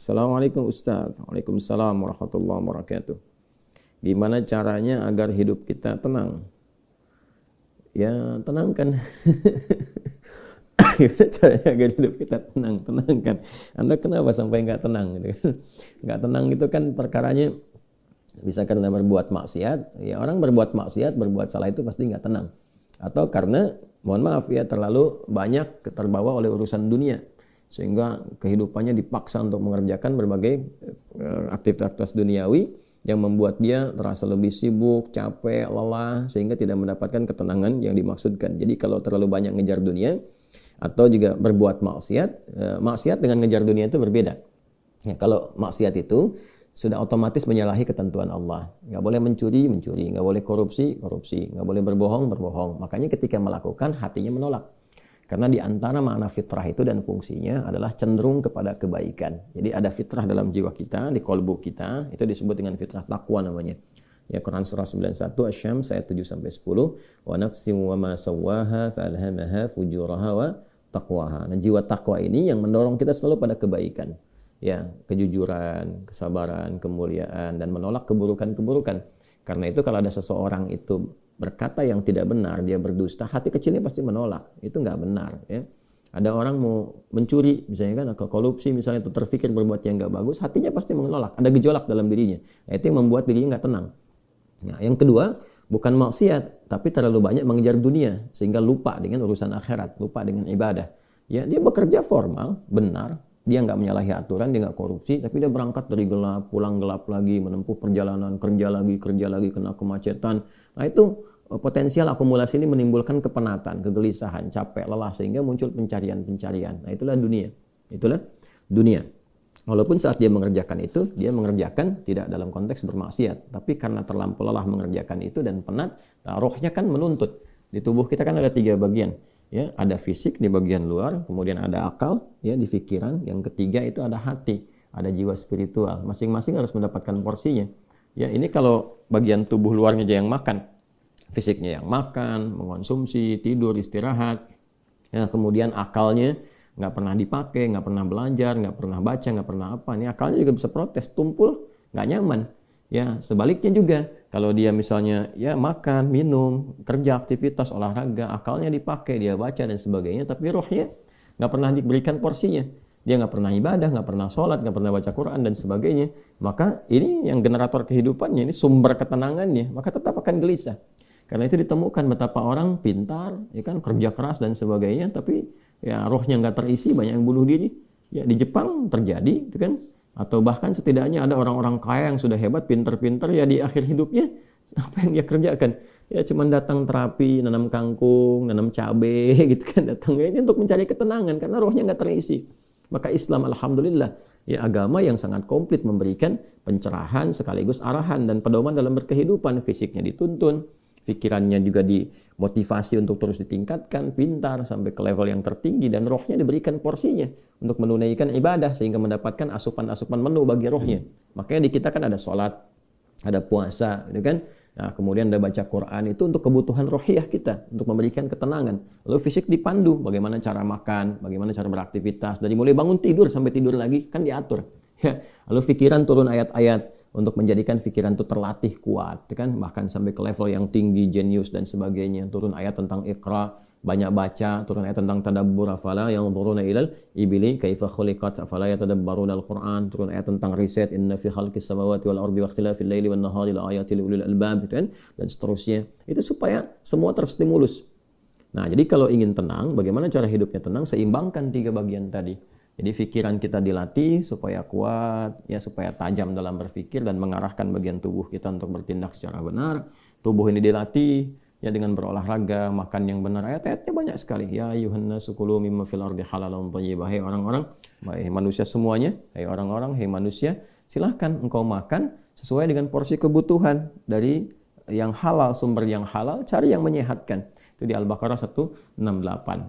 Assalamualaikum Ustaz. Waalaikumsalam warahmatullahi wabarakatuh. Gimana caranya agar hidup kita tenang? Ya, tenangkan. Gimana caranya agar hidup kita tenang? Tenangkan. Anda kenapa sampai nggak tenang? Nggak tenang itu kan perkaranya bisa karena berbuat maksiat. Ya, orang berbuat maksiat, berbuat salah itu pasti nggak tenang. Atau karena, mohon maaf ya, terlalu banyak terbawa oleh urusan dunia, sehingga kehidupannya dipaksa untuk mengerjakan berbagai aktivitas duniawi yang membuat dia terasa lebih sibuk, capek, lelah, sehingga tidak mendapatkan ketenangan yang dimaksudkan. Jadi kalau terlalu banyak ngejar dunia atau juga berbuat maksiat, maksiat dengan ngejar dunia itu berbeda. Ya, kalau maksiat itu sudah otomatis menyalahi ketentuan Allah. Nggak boleh mencuri, nggak boleh korupsi, nggak boleh berbohong. Makanya ketika melakukan, hatinya menolak. Karena di antara makna fitrah itu dan fungsinya adalah cenderung kepada kebaikan. Jadi ada fitrah dalam jiwa kita, di kolbu kita, itu disebut dengan fitrah takwa namanya. Ya, Quran surah 91 Asy-Syams ayat 7-10, wa nafsin wa ma sawwaha fa'alhamaha fujuraha wa taqwaha. Nah, jiwa takwa ini yang mendorong kita selalu pada kebaikan. Ya, kejujuran, kesabaran, kemuliaan, dan menolak keburukan-keburukan. Karena itu kalau ada seseorang itu berkata yang tidak benar, dia berdusta, hati kecilnya pasti menolak. Itu nggak benar. Ya. Ada orang mau mencuri, misalnya kan, atau korupsi, misalnya, itu terfikir berbuat yang nggak bagus, hatinya pasti menolak. Ada gejolak dalam dirinya. Nah, itu yang membuat dirinya nggak tenang. Nah, yang kedua, bukan maksiat, tapi terlalu banyak mengejar dunia, sehingga lupa dengan urusan akhirat, lupa dengan ibadah. Ya, dia bekerja formal, benar, dia nggak menyalahi aturan, dia nggak korupsi, tapi dia berangkat dari gelap, pulang gelap lagi, menempuh perjalanan, kerja lagi, kena kemacetan. Nah, itu potensial akumulasi ini menimbulkan kepenatan, kegelisahan, capek, lelah, sehingga muncul pencarian. Nah, itulah dunia. Walaupun saat dia mengerjakan itu, dia mengerjakan tidak dalam konteks bermaksiat, tapi karena terlampau lelah mengerjakan itu dan penat, nah, rohnya kan menuntut. Di tubuh kita kan ada 3 bagian. Ya, ada fisik di bagian luar, kemudian ada akal, ya, di pikiran, yang ketiga itu ada hati, ada jiwa spiritual. Masing-masing harus mendapatkan porsinya. Ya, ini kalau bagian tubuh luarnya aja yang makan, fisiknya yang makan, mengonsumsi, tidur, istirahat. Ya, kemudian akalnya nggak pernah dipakai, nggak pernah belajar, nggak pernah baca, nggak pernah apa. Ini akalnya juga bisa protes, tumpul, nggak nyaman. Ya, sebaliknya juga, kalau dia misalnya ya makan, minum, kerja, aktivitas, olahraga, akalnya dipakai, dia baca dan sebagainya, tapi rohnya nggak pernah diberikan porsinya. Dia nggak pernah ibadah, nggak pernah sholat, nggak pernah baca Quran dan sebagainya. Maka ini yang generator kehidupannya, ini sumber ketenangannya, maka tetap akan gelisah. Karena itu ditemukan betapa orang pintar, ya kan, kerja keras dan sebagainya, tapi ya rohnya nggak terisi, banyak yang bunuh diri. Ya, di Jepang terjadi, itu kan. Atau bahkan setidaknya ada orang-orang kaya yang sudah hebat, pinter-pinter, ya di akhir hidupnya apa yang dia kerjakan? Ya cuma datang terapi, nanam kangkung, nanam cabai gitu kan, datangnya ini untuk mencari ketenangan karena rohnya nggak terisi. Maka Islam, alhamdulillah, ya agama yang sangat komplit, memberikan pencerahan sekaligus arahan dan pedoman dalam berkehidupan. Fisiknya dituntun, pikirannya juga dimotivasi untuk terus ditingkatkan, pintar sampai ke level yang tertinggi, dan rohnya diberikan porsinya untuk menunaikan ibadah sehingga mendapatkan asupan-asupan menu bagi rohnya. Makanya di kita kan ada sholat, ada puasa, gitu kan? Nah, kemudian ada baca Quran, itu untuk kebutuhan rohiyah kita, untuk memberikan ketenangan. Lalu fisik dipandu, bagaimana cara makan, bagaimana cara beraktivitas, dari mulai bangun tidur sampai tidur lagi kan diatur. Ya, lalu pikiran turun ayat-ayat untuk menjadikan pikiran itu terlatih kuat, kan, bahkan sampai ke level yang tinggi, jenius dan sebagainya. Turun ayat tentang Iqra, banyak baca, turun ayat tentang tadabbur, afala yanzuruna ilal ibili kaifa khuliqat afala yatadabbaruna al-Qur'an, turun ayat tentang riset, inna fi khalqis samawati wal ardi wa ikhtilafil laili wan nahari la ayatil ulil albab, kan, dan seterusnya. Itu supaya semua terstimulus. Nah, jadi kalau ingin tenang, bagaimana cara hidupnya tenang? Seimbangkan 3 bagian tadi. Jadi pikiran kita dilatih supaya kuat, ya, supaya tajam dalam berpikir dan mengarahkan bagian tubuh kita untuk bertindak secara benar. Tubuh ini dilatih ya dengan berolahraga, makan yang benar. Ayat-ayatnya banyak sekali. Ya ayyuhan nasu kulu mimma fil ardi halalan thayyibah. Hai orang-orang, hai manusia semuanya, hai orang-orang, hai manusia, silahkan engkau makan sesuai dengan porsi kebutuhan dari yang halal, sumber yang halal, cari yang menyehatkan. Itu di Al-Baqarah 168.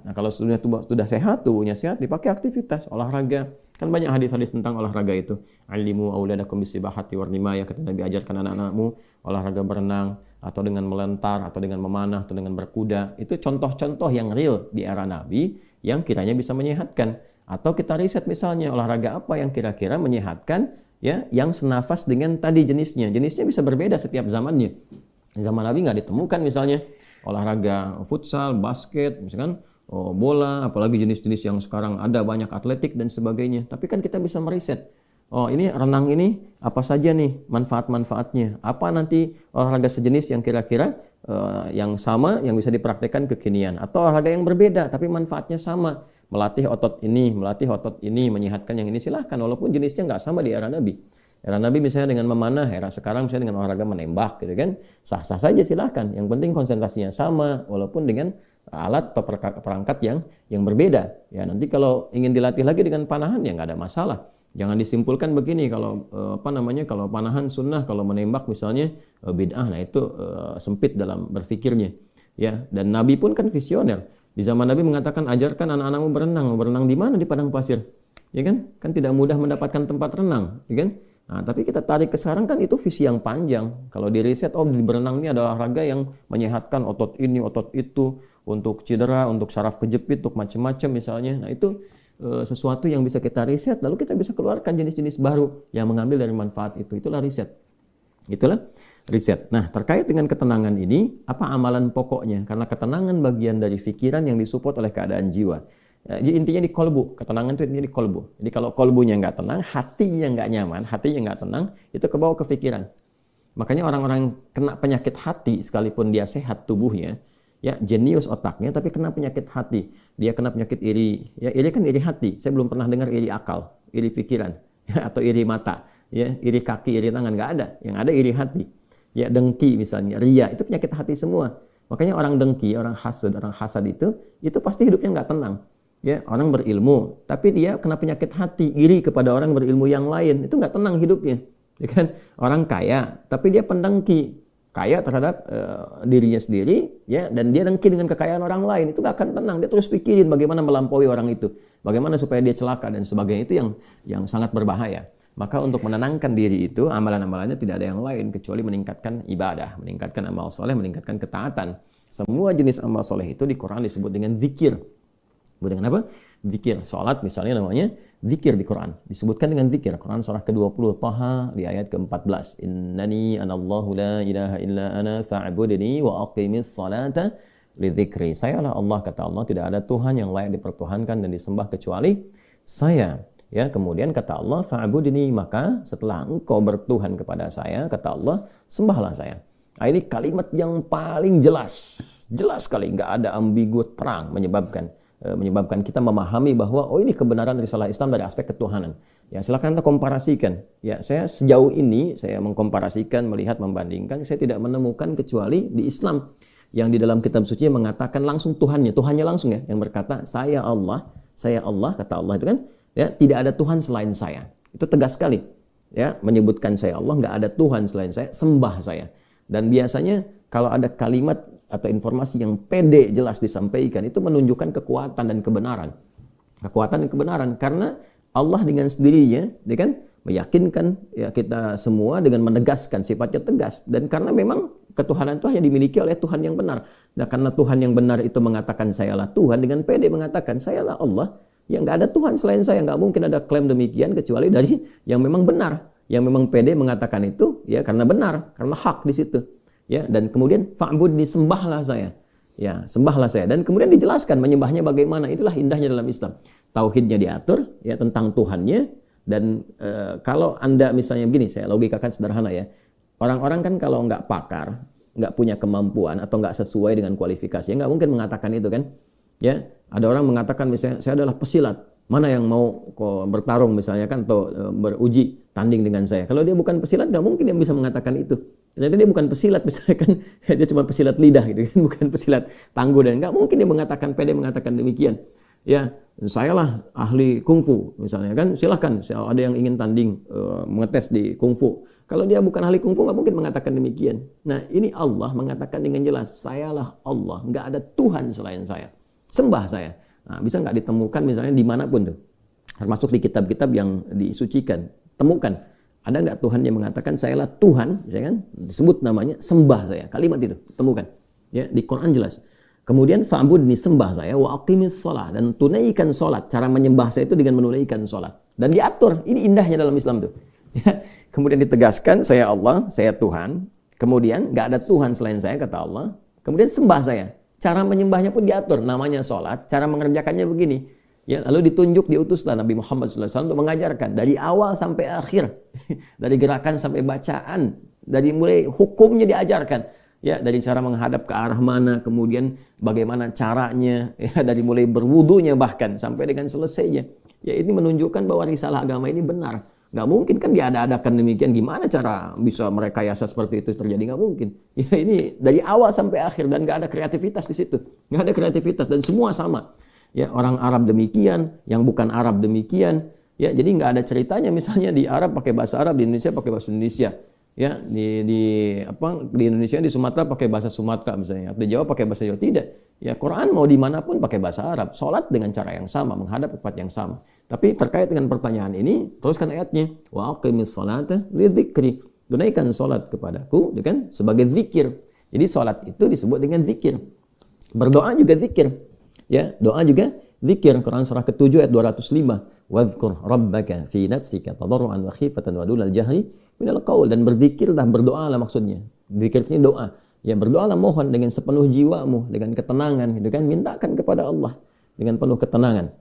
Nah, kalau sudah sehat, tubuhnya sehat, dipakai aktivitas, olahraga. Kan banyak hadis-hadis tentang olahraga itu. Alimu auladakum bisibahati warnimaya, kata Nabi, ajarkan anak-anakmu olahraga berenang, atau dengan melentar, atau dengan memanah, atau dengan berkuda. Itu contoh-contoh yang real di era Nabi yang kiranya bisa menyehatkan. Atau kita riset misalnya olahraga apa yang kira-kira menyehatkan, ya, yang senafas dengan tadi jenisnya. Jenisnya bisa berbeda setiap zamannya. Zaman Nabi nggak ditemukan misalnya olahraga futsal, basket, misalkan bola, apalagi jenis-jenis yang sekarang ada banyak atletik dan sebagainya. Tapi kan kita bisa meriset. Oh, ini renang ini apa saja nih manfaat-manfaatnya? Apa nanti olahraga sejenis yang kira-kira yang sama yang bisa dipraktekkan kekinian, atau olahraga yang berbeda tapi manfaatnya sama, melatih otot ini, menyehatkan yang ini, silahkan walaupun jenisnya nggak sama di era Nabi. Era Nabi misalnya dengan memanah, era sekarang misalnya dengan olahraga menembak gitu kan, sah-sah saja silahkan. Yang penting konsentrasinya sama walaupun dengan alat atau perangkat yang berbeda. Ya nanti kalau ingin dilatih lagi dengan panahan ya nggak ada masalah. Jangan disimpulkan begini kalau kalau panahan sunnah, kalau menembak misalnya bid'ah, nah itu sempit dalam berfikirnya. Ya, dan Nabi pun kan visioner. Di zaman Nabi mengatakan ajarkan anak-anakmu berenang. Berenang di mana? Di padang pasir. Ya kan? Kan tidak mudah mendapatkan tempat renang, ya kan? Nah, tapi kita tarik ke sekarang kan itu visi yang panjang. Kalau di riset, di berenang ini adalah olahraga yang menyehatkan otot ini, otot itu, untuk cedera, untuk saraf kejepit, untuk macam-macam misalnya. Nah, itu sesuatu yang bisa kita riset, lalu kita bisa keluarkan jenis-jenis baru yang mengambil dari manfaat itu. Itulah riset. Nah, terkait dengan ketenangan ini, apa amalan pokoknya? Karena ketenangan bagian dari pikiran yang disupport oleh keadaan jiwa. Jadi intinya di kolbu, ketenangan itu intinya di kolbu. Jadi kalau kolbunya nggak tenang, hatinya nggak nyaman, hatinya nggak tenang, itu kebawa ke pikiran. Makanya orang-orang yang kena penyakit hati, sekalipun dia sehat tubuhnya, ya jenius otaknya, tapi kena penyakit hati. Dia kena penyakit iri. Ya, iri kan iri hati. Saya belum pernah dengar iri akal, iri pikiran, ya, atau iri mata, ya, iri kaki, iri tangan, nggak ada. Yang ada iri hati. Ya, dengki misalnya, ria, itu penyakit hati semua. Makanya orang dengki, orang hasad itu pasti hidupnya nggak tenang. Ya, orang berilmu, tapi dia kena penyakit hati, iri kepada orang berilmu yang lain, itu nggak tenang hidupnya. Ya kan? Orang kaya, tapi dia pendengki, kaya terhadap dirinya sendiri, ya, dan dia dengki dengan kekayaan orang lain, itu nggak akan tenang. Dia terus pikirin bagaimana melampaui orang itu, bagaimana supaya dia celaka dan sebagainya. Itu yang sangat berbahaya. Maka untuk menenangkan diri itu, amalan-amalannya tidak ada yang lain kecuali meningkatkan ibadah, meningkatkan amal soleh, meningkatkan ketaatan. Semua jenis amal soleh itu di Quran disebut dengan zikir. Disebut dengan apa? Zikir. Salat misalnya namanya zikir di Quran. Disebutkan dengan zikir. Quran surah ke-20 Taha di ayat ke-14. Innani anallahu la ilaha illa ana fa'budni wa aqimis salata li dzikri. Sayalah Allah, kata Allah, tidak ada Tuhan yang layak dipertuhankan dan disembah kecuali saya. Ya, kemudian kata Allah fa'budni, maka setelah engkau bertuhan kepada saya, kata Allah, sembahlah saya. Nah, ini kalimat yang paling jelas sekali, nggak ada ambigu, terang, menyebabkan kita memahami bahwa ini kebenaran risalah Islam dari aspek ketuhanan. Ya, silakan kita komparasikan. Ya, saya sejauh ini saya mengkomparasikan, melihat, membandingkan, saya tidak menemukan kecuali di Islam yang di dalam kitab suci mengatakan langsung Tuhannya langsung, ya, yang berkata saya Allah, kata Allah itu kan, ya, tidak ada Tuhan selain saya. Itu tegas sekali. Ya, menyebutkan saya Allah, nggak ada Tuhan selain saya, sembah saya. Dan biasanya kalau ada kalimat atau informasi yang pede jelas disampaikan, itu menunjukkan kekuatan dan kebenaran. Kekuatan dan kebenaran karena Allah dengan sendirinya, dia kan meyakinkan, ya, kita semua dengan menegaskan sifatnya tegas, dan karena memang ketuhanan itu hanya dimiliki oleh Tuhan yang benar. Nah, karena Tuhan yang benar itu mengatakan sayalah Tuhan, dengan pede mengatakan sayalah Allah, ya nggak ada Tuhan selain saya. Nggak mungkin ada klaim demikian kecuali dari yang memang benar, yang memang pede mengatakan itu, ya, karena benar, karena hak di situ. Ya, dan kemudian fa'budni, sembahlah saya. Ya, sembahlah saya. Dan kemudian dijelaskan menyembahnya bagaimana. Itulah indahnya dalam Islam. Tauhidnya diatur, ya, tentang Tuhannya. Dan kalau Anda misalnya begini, saya logikakan sederhana, ya. Orang-orang kan kalau nggak pakar, nggak punya kemampuan atau nggak sesuai dengan kualifikasinya, nggak mungkin mengatakan itu kan. Ya, ada orang mengatakan misalnya saya adalah pesilat. Mana yang mau bertarung misalnya kan, atau beruji tanding dengan saya. Kalau dia bukan pesilat, nggak mungkin dia bisa mengatakan itu. Ternyata dia bukan pesilat misalnya kan, dia cuma pesilat lidah gitu kan, bukan pesilat tangguh, dan nggak mungkin dia pede mengatakan demikian. Ya, sayalah ahli kungfu misalnya kan, silahkan ada yang ingin tanding mengetes di kungfu. Kalau dia bukan ahli kungfu nggak mungkin mengatakan demikian. Nah, ini Allah mengatakan dengan jelas, sayalah Allah, nggak ada Tuhan selain saya, sembah saya. Nah, bisa nggak ditemukan misalnya dimanapun tuh, termasuk di kitab-kitab yang disucikan, temukan. Ada nggak Tuhan yang mengatakan sayalah Tuhan, ya kan? Disebut namanya, sembah saya. Kalimat itu temukan. Ya, di Quran jelas. Kemudian fa'budni, sembah saya, wa aqimis shalah, dan tunaikan salat. Cara menyembah saya itu dengan menunaikan salat. Dan diatur. Ini indahnya dalam Islam tuh. Ya. Kemudian ditegaskan, saya Allah, saya Tuhan. Kemudian nggak ada Tuhan selain saya, kata Allah. Kemudian sembah saya. Cara menyembahnya pun diatur. Namanya salat. Cara mengerjakannya begini. Ya, lalu ditunjuk, diutuslah Nabi Muhammad SAW untuk mengajarkan dari awal sampai akhir, dari gerakan sampai bacaan, dari mulai hukumnya diajarkan. Ya, dari cara menghadap ke arah mana, kemudian bagaimana caranya, ya, dari mulai berwudunya bahkan sampai dengan selesainya. Ya, ini menunjukkan bahwa risalah agama ini benar. Nggak mungkin kan diada-adakan demikian. Gimana cara bisa merekayasa seperti itu terjadi? Nggak mungkin. Ya, ini dari awal sampai akhir dan nggak ada kreativitas di situ. Nggak ada kreativitas dan semua sama. Ya, orang Arab demikian, yang bukan Arab demikian. Ya, jadi nggak ada ceritanya misalnya di Arab pakai bahasa Arab, di Indonesia pakai bahasa Indonesia. Ya, di Indonesia, di Sumatera pakai bahasa Sumatera misalnya, atau di Jawa pakai bahasa Jawa. Tidak. Ya, Quran mau dimanapun pakai bahasa Arab. Salat dengan cara yang sama, menghadap ke tempat yang sama. Tapi terkait dengan pertanyaan ini, teruskan ayatnya. Wa aqimis salata lidzikri. Tunaikan salat kepadaku, kan, sebagai zikir. Jadi salat itu disebut dengan zikir. Berdoa juga zikir. Ya, doa juga zikir. Quran surah ke-7 ayat 205. Wadhkur rabbaka fi nafsika tadarruan wa khifatan wa dunal jahri minal qaul, dan berzikirlah, berdoalah maksudnya. Zikir ini doa. Ya, berdoalah, mohon dengan sepenuh jiwamu, dengan ketenangan, gitu kan, mintakan kepada Allah dengan penuh ketenangan.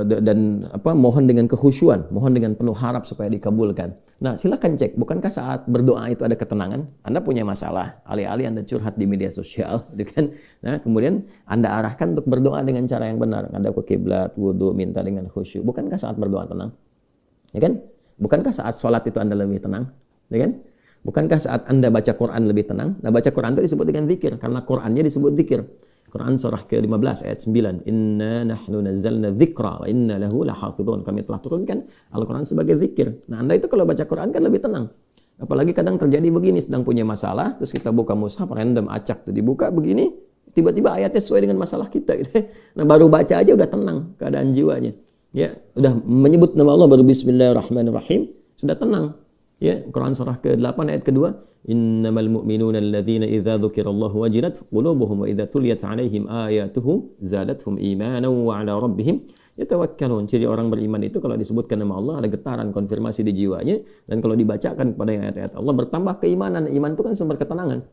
Dan mohon dengan kekhusyuan, mohon dengan penuh harap supaya dikabulkan. Nah, silakan cek, bukankah saat berdoa itu ada ketenangan? Anda punya masalah, alih-alih Anda curhat di media sosial, gitu kan? Nah, kemudian Anda arahkan untuk berdoa dengan cara yang benar, Anda ke kiblat, wudu, minta dengan khusyuk. Bukankah saat berdoa tenang? Ya kan? Bukankah saat sholat itu Anda lebih tenang? Ya kan? Bukankah saat Anda baca Quran lebih tenang? Nah, baca Quran itu disebut dengan zikir, karena Qurannya disebut zikir. Quran surah ke-15 ayat 9. Inna nahnu nazzalna dzikra wa inna lahu lahafidhun. Kami telah turunkan Al-Quran sebagai zikir. Nah, Anda itu kalau baca Quran kan lebih tenang. Apalagi kadang terjadi begini, sedang punya masalah, terus kita buka mushaf random, acak tuh dibuka begini, tiba-tiba ayatnya sesuai dengan masalah kita gitu. Nah, baru baca aja udah tenang keadaan jiwanya. Ya, udah menyebut nama Allah baru bismillahirrahmanirrahim, sudah tenang. Ya, Quran surah ke-8 ayat kedua, innamal mu'minuna alladzina idza dzukirallahu wajilat qulubuhum wa idza tuliyat 'alaihim ayatuhu zadatuhum imanan wa 'ala rabbihim yatawakkalun. Jadi orang beriman itu kalau disebutkan nama Allah ada getaran, konfirmasi di jiwanya, dan kalau dibacakan kepada ayat-ayat Allah bertambah keimanan. Iman itu kan sumber ketenangan.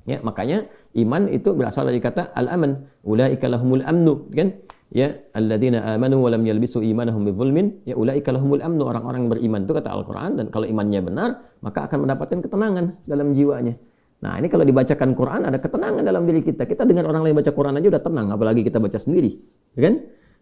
Ya, makanya iman itu berasal dari kata al-aman. Ulaika lahumul amnu, kan? Ya, alladzina amanu wa lam yalbisu imanahum bidzulmin, ya ulaika lahumul amnu. Orang-orang beriman itu kata Al-Qur'an, dan kalau imannya benar, maka akan mendapatkan ketenangan dalam jiwanya. Nah, ini kalau dibacakan Quran ada ketenangan dalam diri kita. Kita dengar orang lain baca Quran aja udah tenang, apalagi kita baca sendiri, ya kan?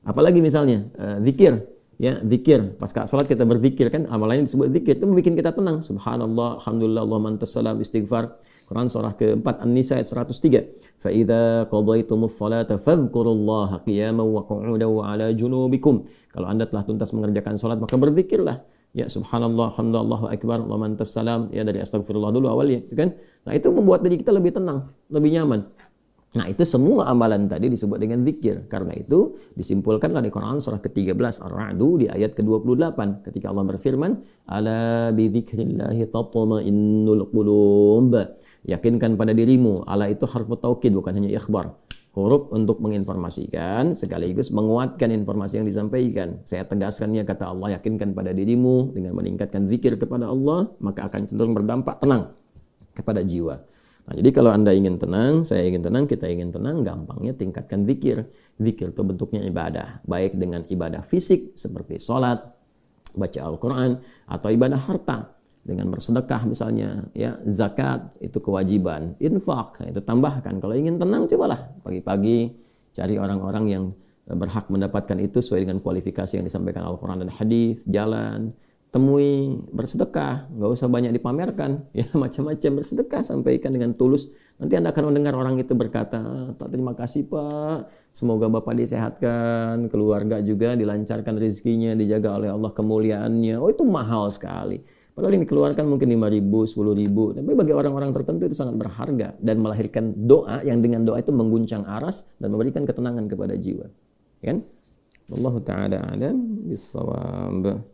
Apalagi misalnya zikir. Ya, zikir. Pasca salat kita berzikir, kan, amalannya disebut zikir. Itu membuat kita tenang. Subhanallah, alhamdulillah, Allahumma antas salam, istighfar. Quran surah ke-4 An-Nisa ayat 103. Fa idza qadaytumus salata fadhkurullaha qiyaman wa qu'udan wa 'ala junubikum. Kalau Anda telah tuntas mengerjakan salat, maka berzikirlah. Ya, subhanallah, alhamdulillah, Allahu akbar, Allahumma antas salam. Ya, dari astagfirullah dulu awalnya, kan? Nah, itu membuat diri kita lebih tenang, lebih nyaman. Nah, itu semua amalan tadi disebut dengan zikir. Karena itu disimpulkanlah di Quran surah ke-13 Ar-Ra'du di ayat ke-28 ketika Allah berfirman, ala bi dzikrillahi tatma'innul qulub. Yakinkan pada dirimu. Ala itu harfu taukid, bukan hanya ikhbar. Huruf untuk menginformasikan sekaligus menguatkan informasi yang disampaikan. Saya tegaskannya, kata Allah, yakinkan pada dirimu dengan meningkatkan zikir kepada Allah, maka akan cenderung berdampak tenang kepada jiwa. Nah, jadi kalau Anda ingin tenang, saya ingin tenang, kita ingin tenang, gampangnya tingkatkan zikir. Zikir itu bentuknya ibadah, baik dengan ibadah fisik seperti sholat, baca Al-Quran, atau ibadah harta dengan bersedekah misalnya, ya, zakat itu kewajiban, infak itu tambahkan. Kalau ingin tenang, cobalah pagi-pagi cari orang-orang yang berhak mendapatkan itu sesuai dengan kualifikasi yang disampaikan Al-Quran dan hadis, jalan, temui, bersedekah, nggak usah banyak dipamerkan, ya, macam-macam bersedekah, sampaikan dengan tulus. Nanti Anda akan mendengar orang itu berkata, terima kasih Pak, semoga Bapak disehatkan, keluarga juga dilancarkan rezekinya, dijaga oleh Allah kemuliaannya. Oh, itu mahal sekali. Padahal yang dikeluarkan mungkin 5.000, 10.000, tapi bagi orang-orang tertentu itu sangat berharga dan melahirkan doa yang dengan doa itu mengguncang aras dan memberikan ketenangan kepada jiwa. Kan? Wallahu ta'ala a'lam bis-shawab.